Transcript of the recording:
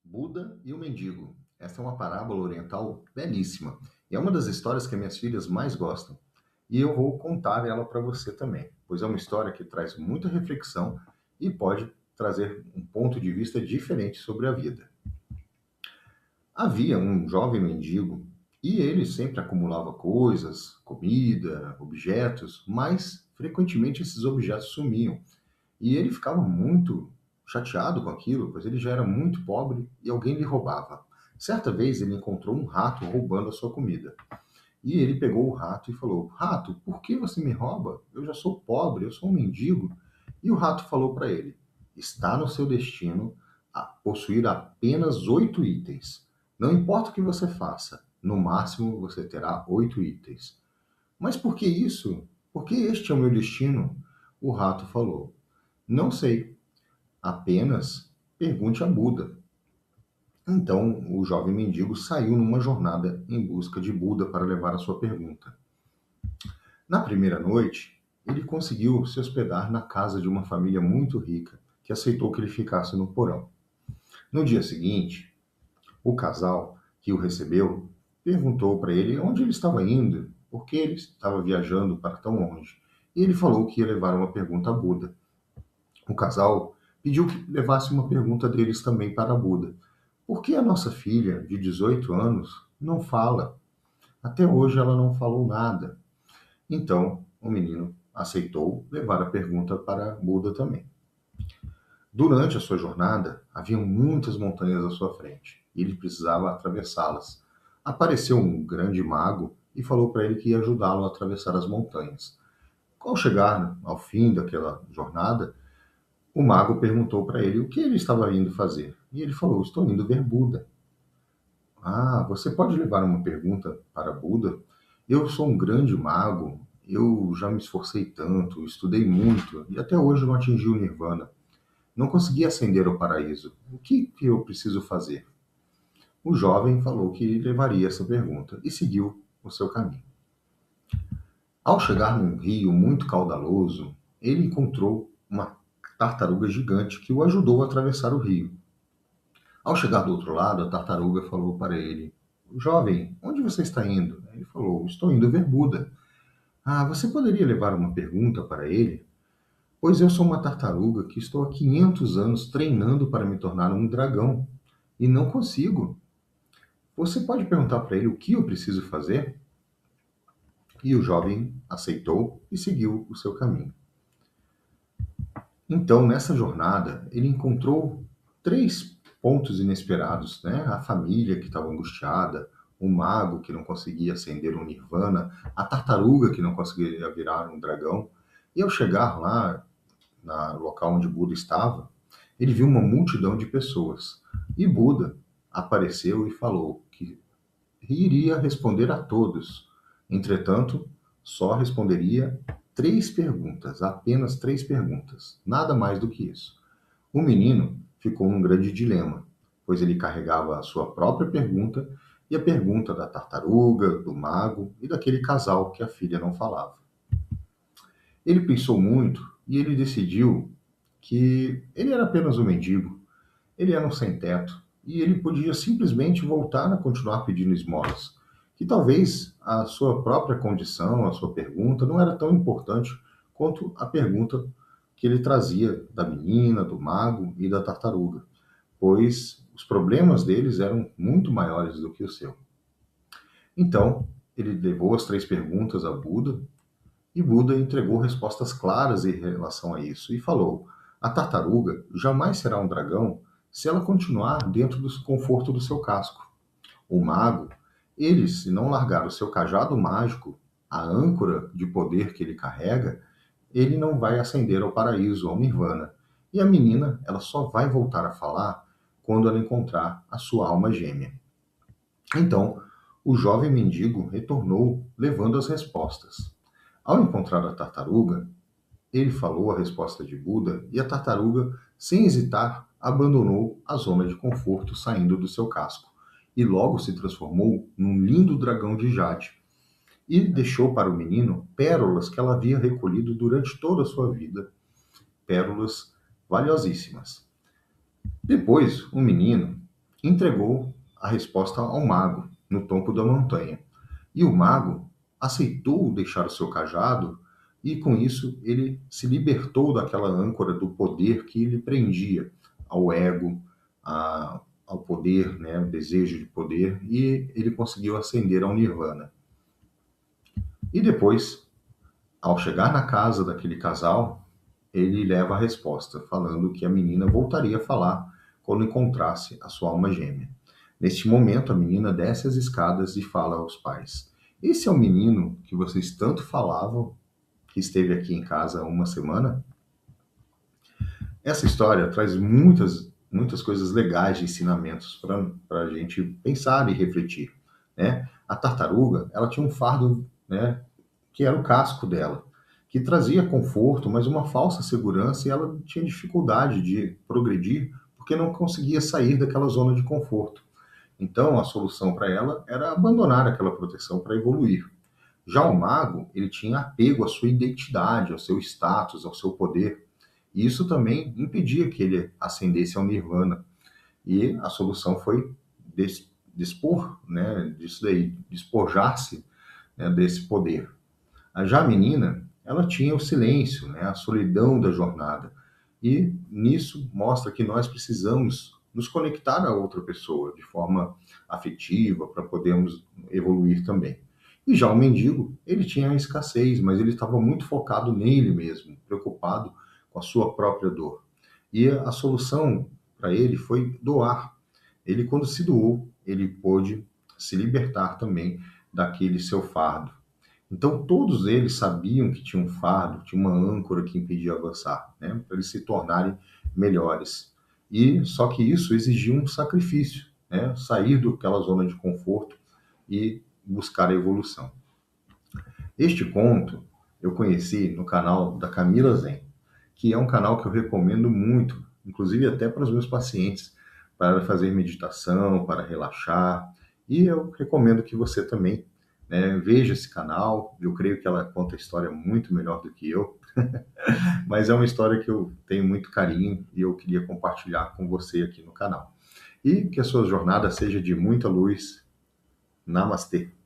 Buda e o Mendigo. Essa é uma parábola oriental belíssima. E é uma das histórias que minhas filhas mais gostam. E eu vou contar ela para você também, pois é uma história que traz muita reflexão e pode trazer um ponto de vista diferente sobre a vida. Havia um jovem mendigo e ele sempre acumulava coisas, comida, objetos, mas frequentemente esses objetos sumiam. E ele ficava muito chateado com aquilo, pois ele já era muito pobre e alguém lhe roubava. Certa vez ele encontrou um rato roubando a sua comida. E ele pegou o rato e falou: Rato, por que você me rouba? Eu já sou pobre, eu sou um mendigo. E o rato falou para ele: Está no seu destino a possuir apenas 8 itens. Não importa o que você faça, no máximo você terá 8 itens. Mas por que isso? Porque este é o meu destino. O rato falou: Não sei. Apenas pergunte a Buda. Então, o jovem mendigo saiu numa jornada em busca de Buda para levar a sua pergunta. Na primeira noite, ele conseguiu se hospedar na casa de uma família muito rica, que aceitou que ele ficasse no porão. No dia seguinte, o casal que o recebeu perguntou para ele onde ele estava indo, por que ele estava viajando para tão longe. E ele falou que ia levar uma pergunta a Buda. O casal pediu que levasse uma pergunta deles também para Buda. Por que a nossa filha, de 18 anos, não fala? Até hoje ela não falou nada. Então, o menino aceitou levar a pergunta para Buda também. Durante a sua jornada, haviam muitas montanhas à sua frente e ele precisava atravessá-las. Apareceu um grande mago e falou para ele que ia ajudá-lo a atravessar as montanhas. Ao chegar ao fim daquela jornada, o mago perguntou para ele o que ele estava indo fazer. E ele falou: Estou indo ver Buda. Ah, você pode levar uma pergunta para Buda? Eu sou um grande mago, eu já me esforcei tanto, estudei muito e até hoje não atingi o Nirvana. Não consegui ascender ao paraíso. O que eu preciso fazer? O jovem falou que levaria essa pergunta e seguiu o seu caminho. Ao chegar num rio muito caudaloso, ele encontrou uma tartaruga gigante que o ajudou a atravessar o rio. Ao chegar do outro lado, a tartaruga falou para ele: Jovem, onde você está indo? Ele falou: Estou indo ver Buda. Ah, você poderia levar uma pergunta para ele? Pois eu sou uma tartaruga que estou há 500 anos treinando para me tornar um dragão e não consigo. Você pode perguntar para ele o que eu preciso fazer? E o jovem aceitou e seguiu o seu caminho. Então, nessa jornada, ele encontrou três pontos inesperados, né? A família que estava angustiada, o mago que não conseguia acender um nirvana, a tartaruga que não conseguia virar um dragão. E ao chegar lá, no local onde Buda estava, ele viu uma multidão de pessoas. E Buda apareceu e falou que iria responder a todos. Entretanto, só responderia três perguntas, apenas três perguntas, nada mais do que isso. O menino ficou num grande dilema, pois ele carregava a sua própria pergunta e a pergunta da tartaruga, do mago e daquele casal que a filha não falava. Ele pensou muito e ele decidiu que ele era apenas um mendigo, ele era um sem-teto e ele podia simplesmente voltar a continuar pedindo esmolas, que talvez a sua própria condição, a sua pergunta, não era tão importante quanto a pergunta que ele trazia da menina, do mago e da tartaruga, pois os problemas deles eram muito maiores do que o seu. Então, ele levou as três perguntas a Buda e Buda entregou respostas claras em relação a isso e falou: a tartaruga jamais será um dragão se ela continuar dentro do conforto do seu casco. O mago, ele, se não largar o seu cajado mágico, a âncora de poder que ele carrega, ele não vai ascender ao paraíso, ao nirvana. E a menina, ela só vai voltar a falar quando ela encontrar a sua alma gêmea. Então, o jovem mendigo retornou levando as respostas. Ao encontrar a tartaruga, ele falou a resposta de Buda e a tartaruga, sem hesitar, abandonou a zona de conforto saindo do seu casco e logo se transformou num lindo dragão de jade e deixou para o menino pérolas que ela havia recolhido durante toda a sua vida, pérolas valiosíssimas. Depois, o menino entregou a resposta ao mago no topo da montanha. E o mago aceitou deixar o seu cajado e, com isso, ele se libertou daquela âncora do poder que lhe prendia ao ego, ao poder, né, o desejo de poder, e ele conseguiu ascender ao nirvana. E depois, ao chegar na casa daquele casal, ele leva a resposta, falando que a menina voltaria a falar quando encontrasse a sua alma gêmea. Neste momento, a menina desce as escadas e fala aos pais: Esse é o menino que vocês tanto falavam, que esteve aqui em casa há uma semana? Essa história traz muitas coisas legais de ensinamentos para a gente pensar e refletir, né? A tartaruga, ela tinha um fardo, né, que era o casco dela, que trazia conforto, mas uma falsa segurança, e ela tinha dificuldade de progredir porque não conseguia sair daquela zona de conforto. Então, a solução para ela era abandonar aquela proteção para evoluir. Já o mago, ele tinha apego à sua identidade, ao seu status, ao seu poder. E isso também impedia que ele ascendesse ao nirvana. E a solução foi dispor, né, disso daí, despojar-se, né, desse poder. Já a menina, ela tinha o silêncio, né, a solidão da jornada. E nisso mostra que nós precisamos nos conectar a outra pessoa de forma afetiva para podermos evoluir também. E já o mendigo, ele tinha a escassez, mas ele estava muito focado nele mesmo, preocupado com a sua própria dor. E a solução para ele foi doar. Ele, quando se doou, ele pôde se libertar também daquele seu fardo. Então, todos eles sabiam que tinha um fardo, tinha uma âncora que impedia avançar, né? Para eles se tornarem melhores. E só que isso exigia um sacrifício, né? Sair daquela zona de conforto e buscar a evolução. Este conto eu conheci no canal da Camila Zen, que é um canal que eu recomendo muito, inclusive até para os meus pacientes, para fazer meditação, para relaxar. E eu recomendo que você também, né, veja esse canal. Eu creio que ela conta a história muito melhor do que eu, mas é uma história que eu tenho muito carinho e eu queria compartilhar com você aqui no canal. E que a sua jornada seja de muita luz. Namastê.